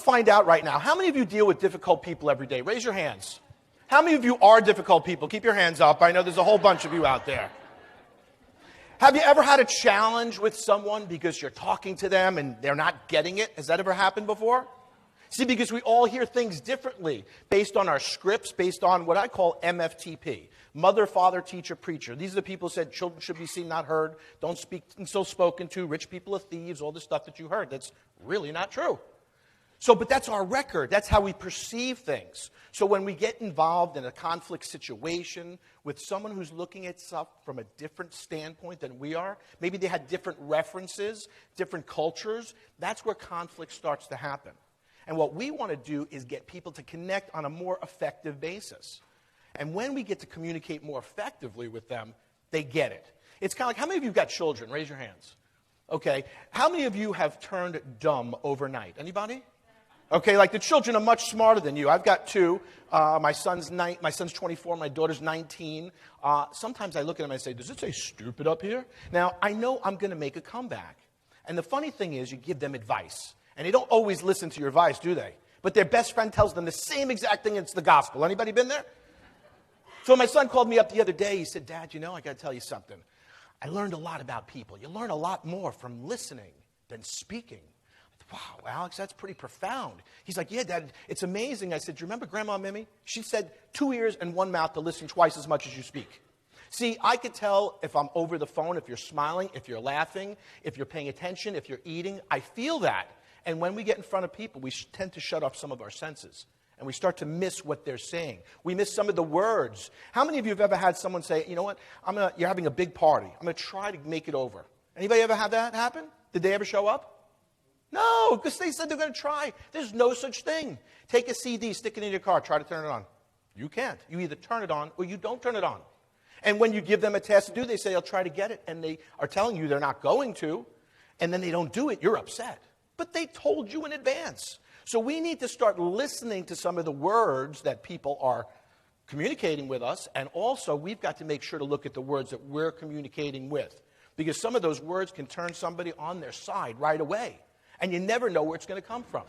find out right now, how many of you deal with difficult people every day? Raise your hands. How many of you are difficult people? Keep your hands up. I know there's a whole bunch of you out there. Have you ever had a challenge with someone because you're talking to them and they're not getting it? Has that ever happened before? See, because we all hear things differently based on our scripts, based on what I call MFTP. Mother, father, teacher, preacher. These are the people who said children should be seen, not heard. Don't speak until spoken to. Rich people are thieves. All the stuff that you heard. That's really not true. But that's our record. That's how we perceive things. So when we get involved in a conflict situation with someone who's looking at stuff from a different standpoint than we are, maybe they had different references, different cultures, that's where conflict starts to happen. And what we want to do is get people to connect on a more effective basis. And when we get to communicate more effectively with them, they get it. It's kind of like, how many of you got children? Raise your hands. Okay. How many of you have turned dumb overnight? Anybody? Okay, like the children are much smarter than you. I've got two. My son's 24, my daughter's 19. Sometimes I look at them and I say, does it say stupid up here? Now, I know I'm going to make a comeback. And the funny thing is, you give them advice. And they don't always listen to your advice, do they? But their best friend tells them the same exact thing, it's the gospel. Anybody been there? So my son called me up the other day. He said, Dad, I got to tell you something. I learned a lot about people. You learn a lot more from listening than speaking. Wow, Alex, that's pretty profound. He's like, yeah, Dad, it's amazing. I said, do you remember Grandma Mimi? She said 2 ears and 1 mouth to listen twice as much as you speak. See, I could tell if I'm over the phone, if you're smiling, if you're laughing, if you're paying attention, if you're eating. I feel that. And when we get in front of people, we tend to shut off some of our senses. And we start to miss what they're saying. We miss some of the words. How many of you have ever had someone say, you know what, you're having a big party. I'm going to try to make it over. Anybody ever have that happen? Did they ever show up? No, because they said they're going to try. There's no such thing. Take a CD, stick it in your car, try to turn it on. You can't. You either turn it on or you don't turn it on. And when you give them a task to do, they say, I'll try to get it. And they are telling you they're not going to. And then they don't do it. You're upset. But they told you in advance. So we need to start listening to some of the words that people are communicating with us. And also, we've got to make sure to look at the words that we're communicating with. Because some of those words can turn somebody on their side right away. And you never know where it's going to come from.